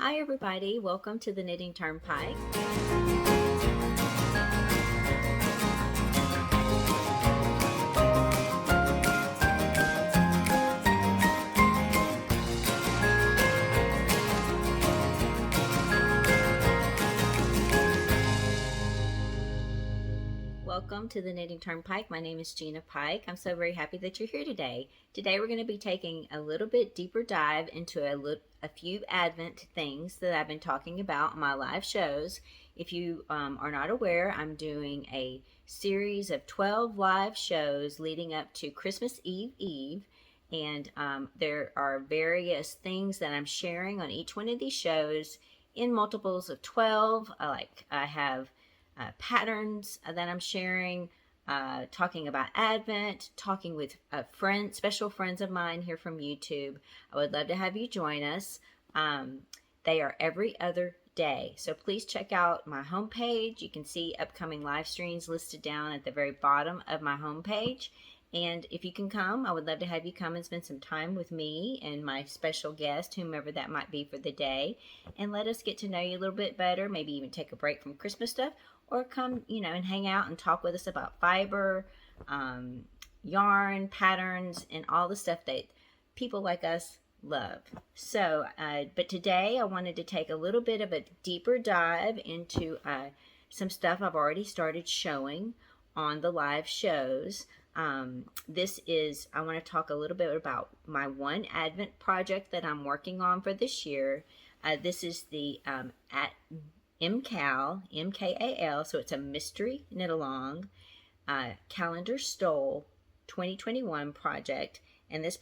Hi everybody, welcome to the Knitting Turnpike. Welcome to the Knitting Turnpike. My name is Gina Pike. I'm so very happy that you're here today. Today we're going to be taking a little bit deeper dive into a few Advent things that I've been talking about on my live shows. If you are not aware, I'm doing a series of 12 live shows leading up to Christmas Eve. And there are various things that I'm sharing on each one of these shows in multiples of 12. I have patterns that I'm sharing, talking about Advent, talking with friends, special friends of mine here from YouTube. I would love to have you join us. They are every other day. So please check out my homepage. You can see upcoming live streams listed down at the very bottom of my homepage. And if you can come, I would love to have you come and spend some time with me and my special guest, whomever that might be for the day, and let us get to know you a little bit better, maybe even take a break from Christmas stuff, or come, and hang out and talk with us about fiber, yarn, patterns, and all the stuff that people like us love. So, but today I wanted to take a little bit of a deeper dive into some stuff I've already started showing on the live shows. I want to talk a little bit about my one Advent project that I'm working on for this year. This is the at MKAL, MKAL, so it's a mystery knit along calendar stole 2021 project. And this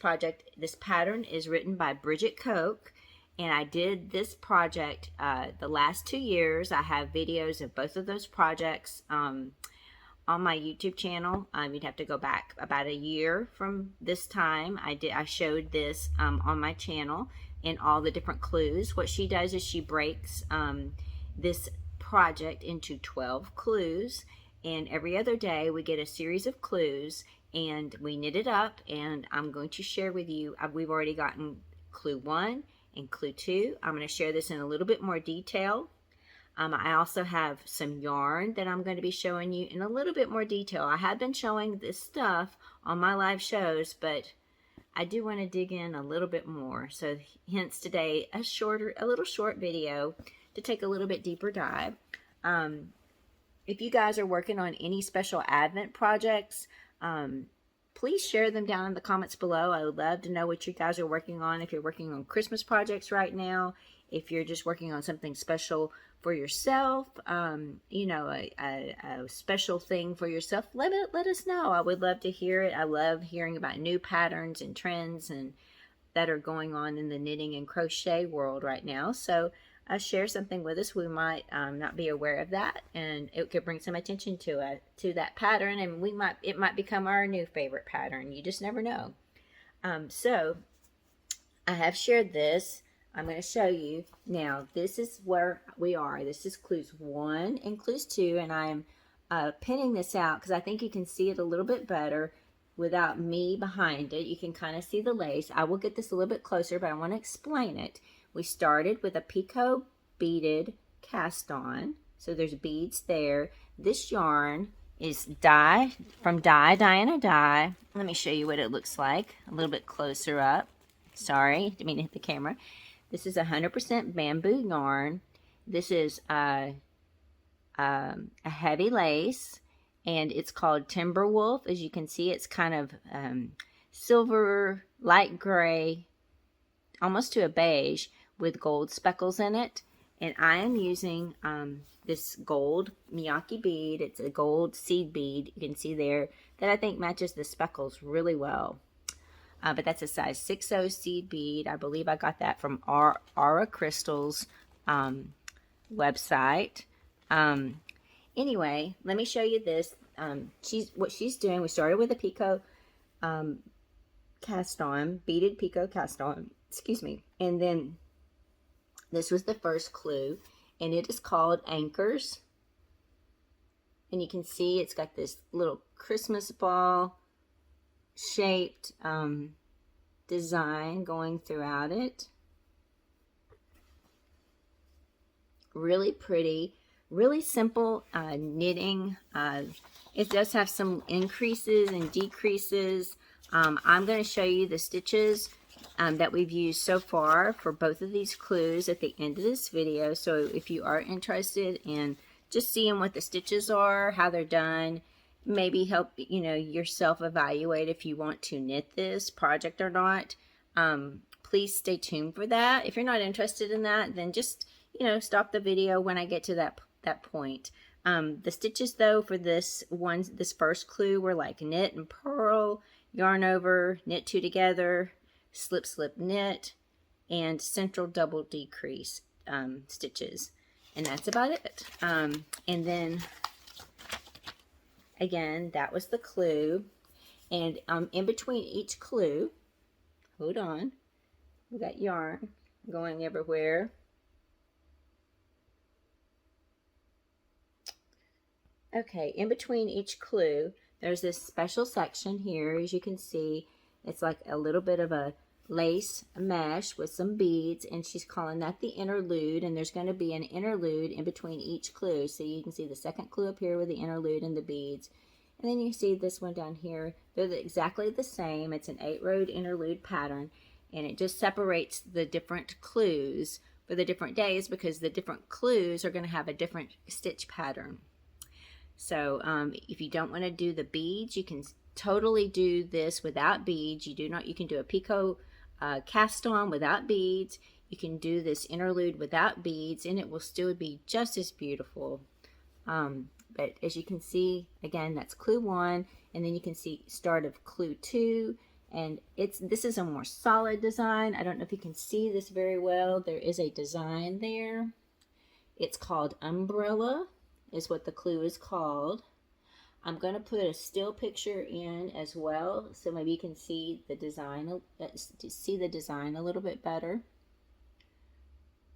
pattern is written by Brigit Kok. And I did this project the last 2 years. I have videos of both of those projects on my YouTube channel. You'd have to go back about a year from this time. I showed this on my channel in all the different clues. What she does is she breaks this project into 12 clues, and every other day we get a series of clues and we knit it up, and I'm going to share with you. We've already gotten clue 1 and clue 2. I'm going to share this in a little bit more detail. I also have some yarn that I'm going to be showing you in a little bit more detail. I have been showing this stuff on my live shows, but I do want to dig in a little bit more. So hence today, a little short video to take a little bit deeper dive. If you guys are working on any special Advent projects, please share them down in the comments below. I would love to know what you guys are working on. If you're working on Christmas projects right now, if you're just working on something special for yourself, a special thing for yourself, let us know. I would love to hear it. I love hearing about new patterns and trends and that are going on in the knitting and crochet world right now. So share something with us. We might not be aware of that, and it could bring some attention to that pattern, and it might become our new favorite pattern. You just never know. So I have shared this. I'm going to show you now. This is where we are. This is clues 1 and clues 2, and I'm pinning this out because I think you can see it a little bit better without me behind it. You can kind of see the lace. I will get this a little bit closer, but I want to explain it. We started with a picot beaded cast on, so there's beads there. This yarn is from Diana Dye. Let me show you what it looks like a little bit closer up. Sorry, didn't mean to hit the camera. This is 100% bamboo yarn. This is a heavy lace, and it's called Timberwolf. As you can see, it's kind of silver, light gray, almost to a beige, with gold speckles in it. And I am using this gold Miyake bead. It's a gold seed bead, you can see there, that I think matches the speckles really well. But that's a size 6/0 seed bead. I believe I got that from Aura Crystal's website. Anyway, let me show you this. What she's doing, we started with a picot cast on, beaded picot cast on, excuse me, and then this was the first clue, and it is called Anchors. And you can see it's got this little Christmas ball shaped design going throughout it. Really pretty, really simple knitting. It does have some increases and decreases. I'm going to show you the stitches that we've used so far for both of these clues at the end of this video. So if you are interested in just seeing what the stitches are, how they're done, maybe help yourself evaluate if you want to knit this project or not, please stay tuned for that. If you're not interested in that, then just stop the video when I get to that point. The stitches though for this first clue were like knit and purl, yarn over, knit two together, slip slip knit, and central double decrease stitches, and that's about it. And then again, that was the clue, and in between each clue, hold on, we got yarn going everywhere. Okay, in between each clue, there's this special section here. As you can see, it's like a little bit of a lace mesh with some beads, and she's calling that the interlude, and there's going to be an interlude in between each clue. So you can see the second clue up here with the interlude and the beads, and then you see this one down here. They're exactly the same. It's an 8-row interlude pattern, and it just separates the different clues for the different days because the different clues are going to have a different stitch pattern. So if you don't want to do the beads, you can totally do this without beads. You can do a picot cast on without beads. You can do this interlude without beads, and it will still be just as beautiful. But as you can see, again, that's clue 1, and then you can see start of clue 2, and this is a more solid design. I don't know if you can see this very well. There is a design there. It's called Umbrella, is what the clue is called. I'm going to put a still picture in as well, so maybe you can see the design a little bit better.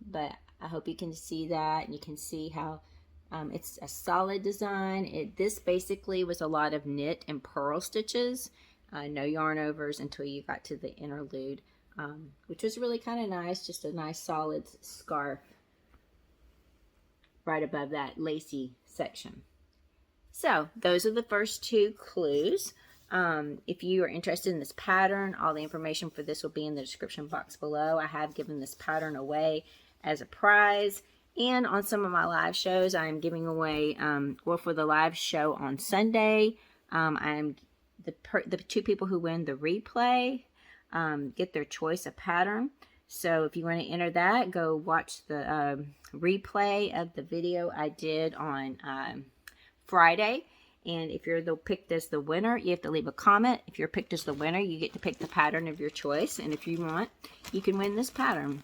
But I hope you can see that, and you can see how it's a solid design. This basically was a lot of knit and purl stitches, no yarn overs until you got to the interlude, which was really kind of nice, just a nice solid scarf right above that lacy section. So those are the first 2 clues. If you are interested in this pattern, all the information for this will be in the description box below. I have given this pattern away as a prize, and on some of my live shows I am giving away, well, for the live show on Sunday, I'm the 2 people who win the replay get their choice of pattern. So if you want to enter that, go watch the replay of the video I did on Friday. And if you're picked as the winner, you have to leave a comment. If you're picked as the winner, you get to pick the pattern of your choice. And if you want, you can win this pattern.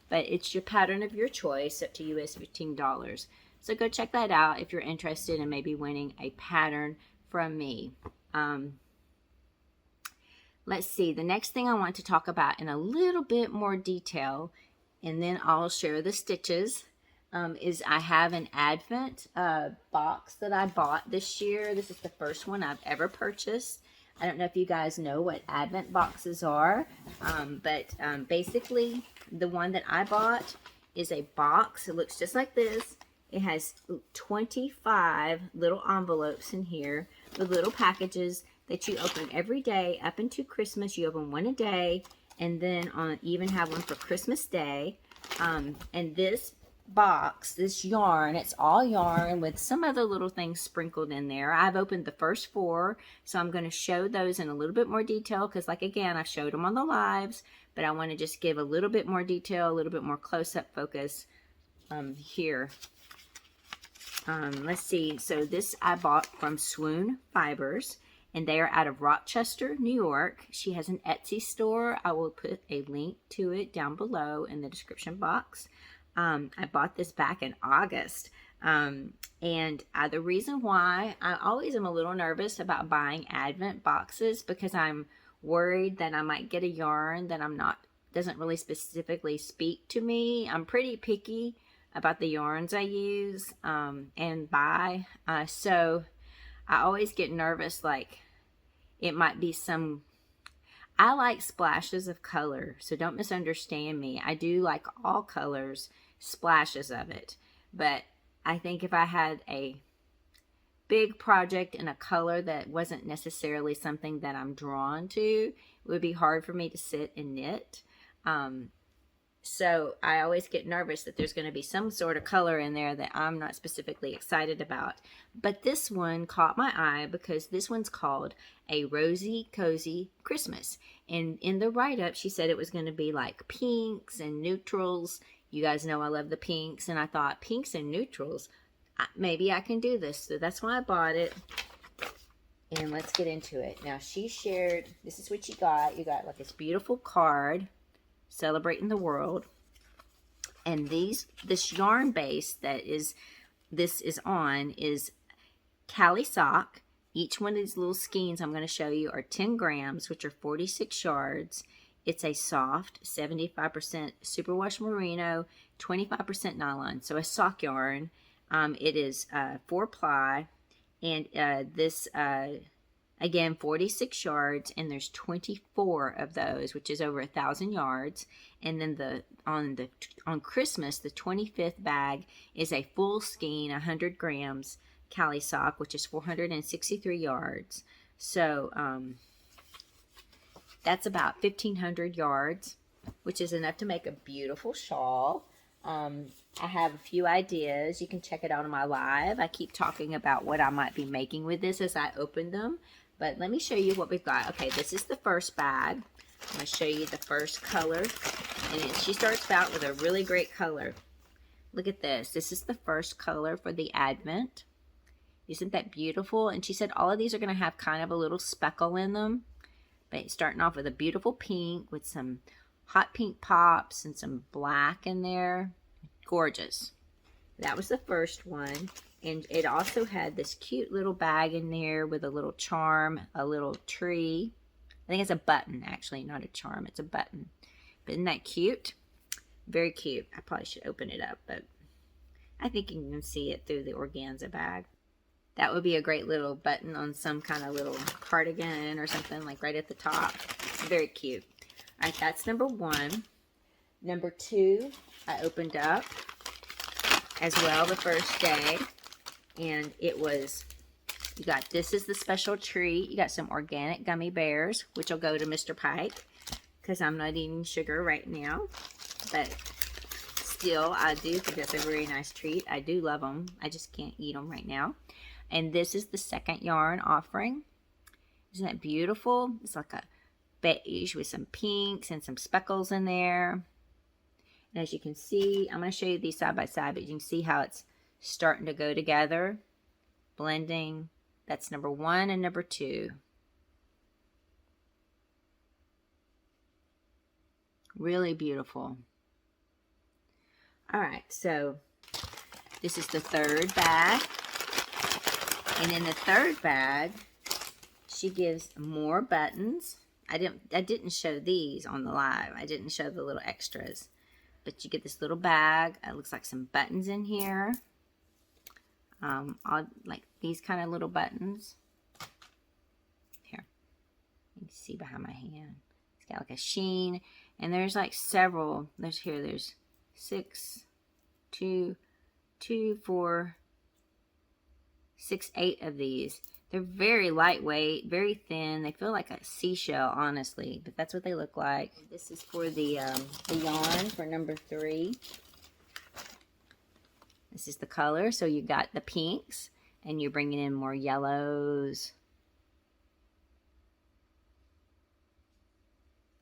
But it's your pattern of your choice, up to you is $15. So go check that out if you're interested in maybe winning a pattern from me. Let's see, the next thing I want to talk about in a little bit more detail, and then I'll share the stitches, is I have an Advent box that I bought this year. This is the first one I've ever purchased. I don't know if you guys know what Advent boxes are, but basically the one that I bought is a box. It looks just like this. It has 25 little envelopes in here with little packages that you open every day up into Christmas. You open one a day, and then even have one for Christmas Day. And this box, this yarn, it's all yarn with some other little things sprinkled in there. I've opened the first 4, so I'm going to show those in a little bit more detail because, like, again, I showed them on the lives, but I want to just give a little bit more detail, a little bit more close-up focus here. Let's see. So this I bought from Swoon Fibers, and they are out of Rochester, New York. She has an Etsy store. I will put a link to it down below in the description box. I bought this back in August. And the reason why I always am a little nervous about buying Advent boxes, because I'm worried that I might get a yarn that doesn't really specifically speak to me. I'm pretty picky about the yarns I use and buy. So I always get nervous, like it might be I like splashes of color, so don't misunderstand me. I do like all colors, splashes of it. But I think if I had a big project in a color that wasn't necessarily something that I'm drawn to, it would be hard for me to sit and knit. So I always get nervous that there's going to be some sort of color in there that I'm not specifically excited about. But this one caught my eye because this one's called A Rosy Cozy Christmas. And in the write-up, she said it was going to be like pinks and neutrals. You guys know I love the pinks. And I thought, pinks and neutrals, maybe I can do this. So that's why I bought it. And let's get into it. Now, she shared, this is what you got. You got like this beautiful card celebrating the world, and this yarn base that this is on is Cali sock. Each one of these little skeins I'm going to show you are 10 grams, which are 46 yards. It's a soft 75% superwash merino, 25% nylon, so a sock yarn. It is 4-ply, and this again, 46 yards, and there's 24 of those, which is over 1,000 yards. And then on Christmas, the 25th bag is a full skein, 100 grams Cali sock, which is 463 yards. So that's about 1,500 yards, which is enough to make a beautiful shawl. I have a few ideas. You can check it out on my live. I keep talking about what I might be making with this as I open them. But let me show you what we've got. Okay, this is the first bag. I'm going to show you the first color. And she starts out with a really great color. Look at this. This is the first color for the Advent. Isn't that beautiful? And she said all of these are going to have kind of a little speckle in them. But starting off with a beautiful pink with some hot pink pops and some black in there. Gorgeous. That was the first one. And it also had this cute little bag in there with a little charm, a little tree. I think it's a button, actually, not a charm. It's a button. But isn't that cute? Very cute. I probably should open it up, but I think you can see it through the organza bag. That would be a great little button on some kind of little cardigan or something, like right at the top. It's very cute. All right, that's number one. Number two, I opened up as well the first day. And it was, you got, this is the special treat. You got some organic gummy bears, which will go to Mr. Pike, because I'm not eating sugar right now. But still, I do think that's a very nice treat. I do love them. I just can't eat them right now. And this is the second yarn offering. Isn't that beautiful? It's like a beige with some pinks and some speckles in there. And as you can see, I'm going to show you these side by side, but you can see how it's starting to go together, blending. That's number one and number two. Really beautiful. All right, so this is the third bag. And in the third bag, she gives more buttons. I didn't show these on the live. I didn't show the little extras. But you get this little bag. It looks like some buttons in here. Like these kind of little buttons. Here, you can see behind my hand. It's got like a sheen, and there's like several. There's 6, 2, 4, 6, 8 of these. They're very lightweight, very thin. They feel like a seashell, honestly, but that's what they look like. This is for the yarn for number 3. This is the color. So you got the pinks, and you're bringing in more yellows.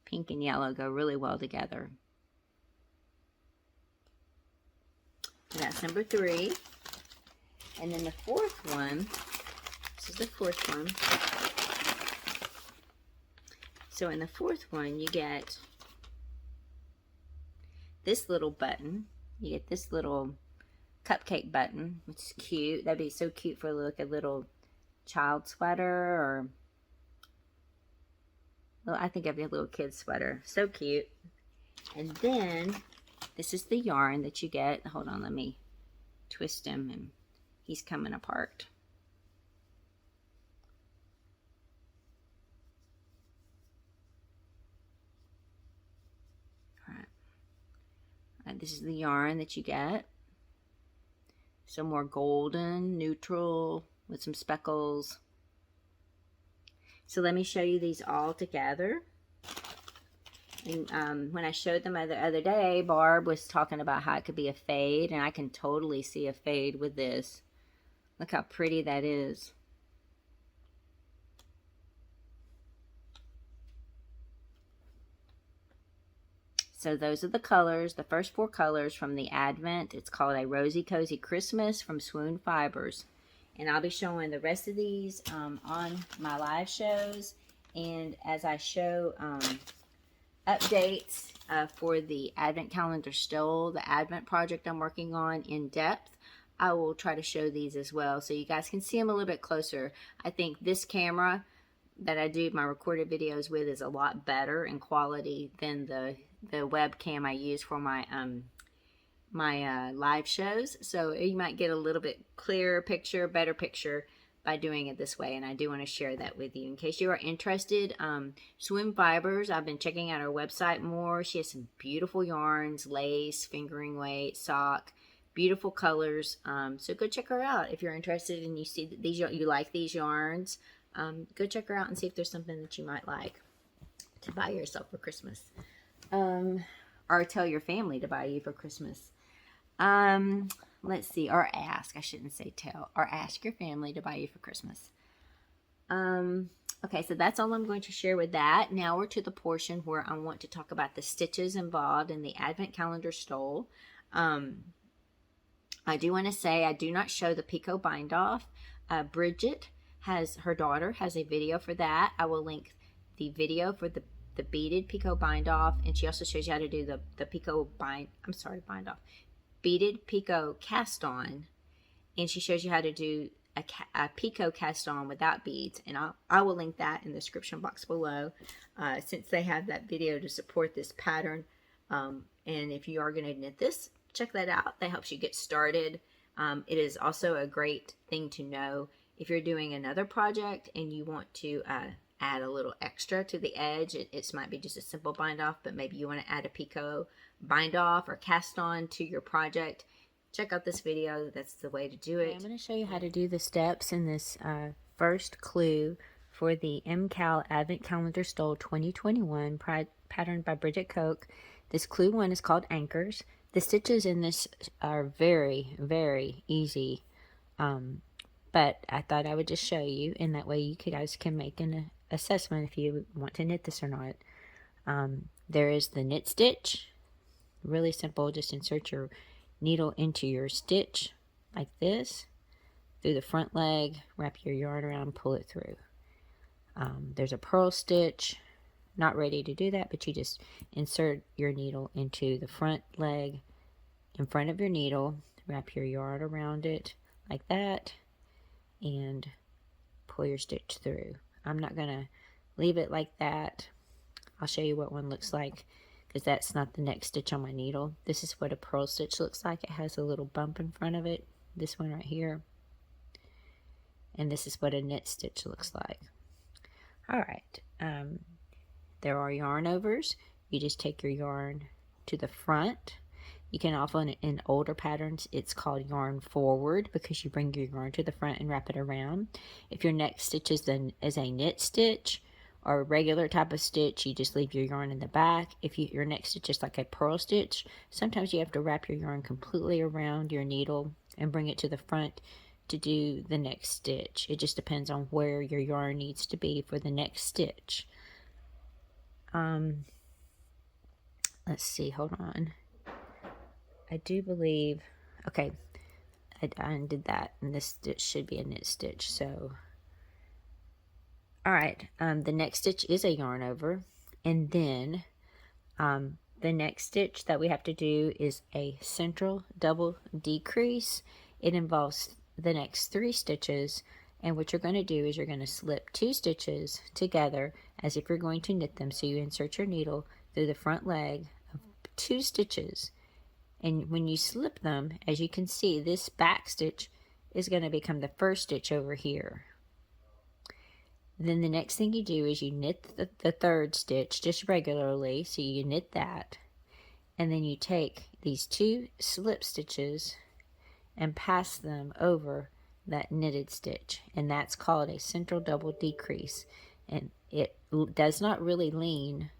Pink and yellow go really well together. And that's number 3. And then the fourth one, this is the fourth one. So in the fourth one, you get this little button. You get this little cupcake button, which is cute. That'd be so cute for like a little child sweater, or well, I think it'd be a little kid sweater. So cute. And then this is the yarn that you get. Hold on, let me twist him, and he's coming apart. This is the yarn that you get. Some more golden, neutral with some speckles. So let me show you these all together. And when I showed them the other day, Barb was talking about how it could be a fade, and I can totally see a fade with this. Look how pretty that is. So those are the colors, the first 4 colors from the Advent. It's called a Rosy Cozy Christmas from Swoon Fibers. And I'll be showing the rest of these on my live shows. And as I show updates for the Advent Calendar Stole, the Advent project I'm working on in depth, I will try to show these as well so you guys can see them a little bit closer. I think this camera that I do my recorded videos with is a lot better in quality than the webcam I use for my live shows. So you might get a little bit clearer picture, better picture by doing it this way, and I do want to share that with you in case you are interested. Swoon Fibers, I've been checking out her website more. She has some beautiful yarns, lace, fingering weight, sock, beautiful colors. So go check her out if you're interested and you see that you like these yarns. Go check her out and see if there's something that you might like to buy yourself for Christmas, or tell your family to buy you for Christmas. Let's see, or ask, I shouldn't say tell, or ask your family to buy you for Christmas. Okay, so that's all I'm going to share with that. Now we're to the portion where I want to talk about the stitches involved in the Advent Calendar Stole. I do want to say I do not show the Picot bind off. Brigit her daughter has a video for that. I will link the video for the beaded Picot bind off, and she also shows you how to do the Picot bind off. Beaded Picot cast on, and she shows you how to do a Picot cast on without beads, and I will link that in the description box below, since they have that video to support this pattern. And if you are going to knit this, check that out. That helps you get started. It is also a great thing to know if you're doing another project and you want to add a little extra to the edge. It might be just a simple bind off, but maybe you want to add a Picot bind off or cast on to your project. Check out this video. That's the way to do it. I'm going to show you how to do the steps in this first clue for the MKAL Advent Calendar Stole 2021 patterned by Brigit Kok. This clue 1 is called Anchors. The stitches in this are very, very easy, but I thought I would just show you, and that way you guys can make an assessment if you want to knit this or not. There is the knit stitch. Really simple. Just insert your needle into your stitch like this through the front leg, wrap your yarn around, pull it through. There's a purl stitch. Not ready to do that, but you just insert your needle into the front leg in front of your needle, wrap your yarn around it like that, and pull your stitch through. I'm not going to leave it like that. I'll show you what one looks like, because that's not the next stitch on my needle. This is what a purl stitch looks like. It has a little bump in front of it, this one right here. And this is what a knit stitch looks like. Alright, there are yarn overs. You just take your yarn to the front. You can often, in older patterns, it's called yarn forward, because you bring your yarn to the front and wrap it around. If your next stitch is a knit stitch or a regular type of stitch, you just leave your yarn in the back. If your next stitch is like a purl stitch, sometimes you have to wrap your yarn completely around your needle and bring it to the front to do the next stitch. It just depends on where your yarn needs to be for the next stitch. Let's see, hold on. I do believe, okay, I undid that, and this stitch should be a knit stitch. So alright, the next stitch is a yarn over, and then the next stitch that we have to do is a central double decrease. It involves the next 3 stitches, and what you're going to do is you're going to slip 2 stitches together as if you're going to knit them. So you insert your needle through the front leg of 2 stitches, and when you slip them, as you can see, this back stitch is going to become the first stitch over here. Then the next thing you do is you knit the 3rd stitch just regularly. So you knit that, and then you take these 2 slip stitches and pass them over that knitted stitch, and that's called a central double decrease. And it does not really lean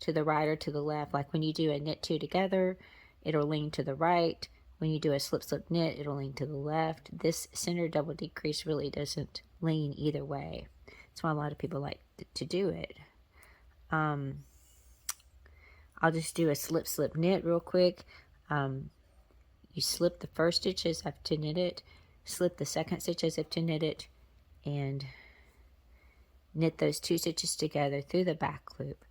to the right or to the left. Like when you do a knit 2 together, it'll lean to the right. When you do a slip slip knit, it'll lean to the left. This center double decrease really doesn't lean either way. That's why a lot of people like to do it. I'll just do a slip slip knit real quick. You slip the first stitch as if to knit it, slip the second stitch as if to knit it, and knit those 2 stitches together through the back loop.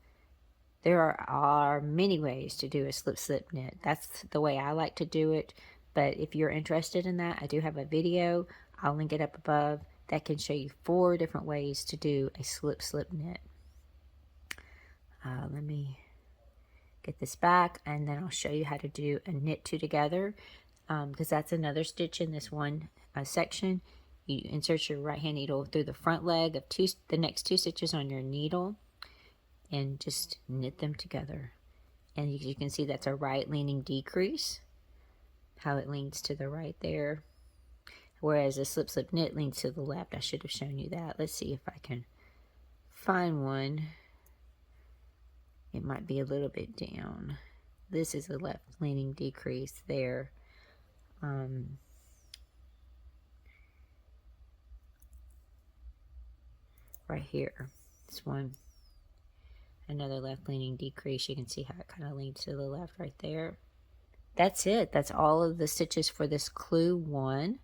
There are many ways to do a slip slip knit. That's the way I like to do it, but if you're interested in that, I do have a video, I'll link it up above, that can show you 4 different ways to do a slip slip knit. Let me get this back, and then I'll show you how to do a knit 2 together, because that's another stitch in this one section. You insert your right hand needle through the front leg of the next 2 stitches on your needle, and just knit them together. And you can see that's a right leaning decrease, how it leans to the right there, whereas a slip slip knit leans to the left. I should have shown you that. Let's see if I can find one. It might be a little bit down. This is a left leaning decrease there. Right here, this one, another left leaning decrease. You can see how it kind of leans to the left right there. That's it. That's all of the stitches for this clue 1.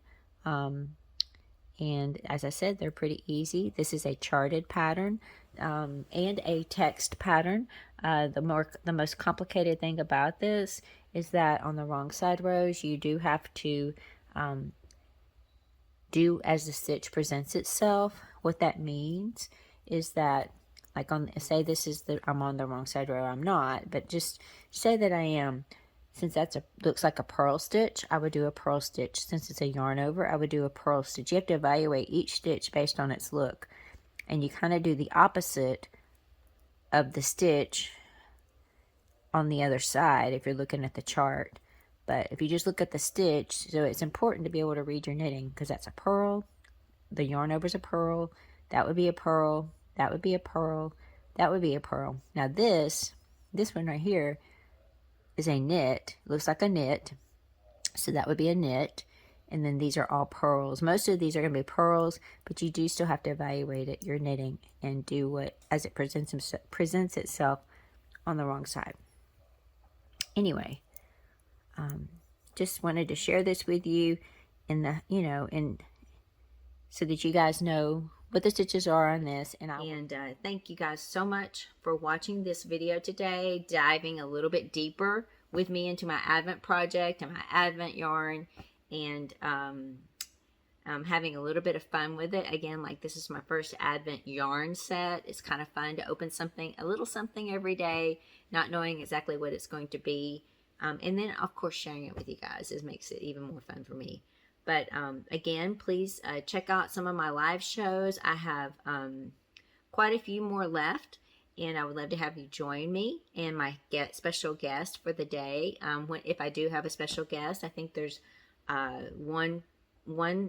And as I said, they're pretty easy. This is a charted pattern and a text pattern. The most complicated thing about this is that on the wrong side rows, you do have to do as the stitch presents itself. What that means is that, like say this is I'm on the wrong side row, I'm not, but just say that I am. Since looks like a purl stitch, I would do a purl stitch. Since it's a yarn over, I would do a purl stitch. You have to evaluate each stitch based on its look. And you kind of do the opposite of the stitch on the other side if you're looking at the chart. But if you just look at the stitch, so it's important to be able to read your knitting, because that's a purl, the yarn over is a purl, that would be a purl, that would be a purl, that would be a purl. Now this one right here is a knit. It looks like a knit, so that would be a knit. And then these are all purls. Most of these are going to be purls, but you do still have to evaluate it, your knitting, and do what as it presents itself on the wrong side. Anyway, just wanted to share this with you, so that you guys know what the stitches are on this. And thank you guys so much for watching this video today, diving a little bit deeper with me into my Advent project and my Advent yarn, and having a little bit of fun with it. Again, like this is my first Advent yarn set. It's kind of fun to open a little something every day, not knowing exactly what it's going to be. And then, of course, sharing it with you guys makes it even more fun for me. But again, please check out some of my live shows. I have quite a few more left, and I would love to have you join me and my special guest for the day. If I do have a special guest, I think there's one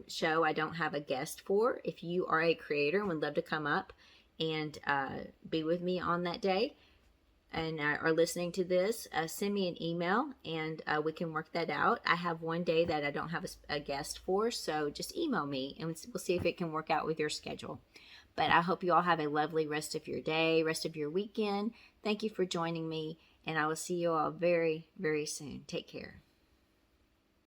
show I don't have a guest for. If you are a creator and would love to come up and be with me on that day, and are listening to this, send me an email, and we can work that out. I have one day that I don't have a guest for, so just email me, and we'll see if it can work out with your schedule. But I hope you all have a lovely rest of your day, rest of your weekend. Thank you for joining me, and I will see you all very, very soon. Take care.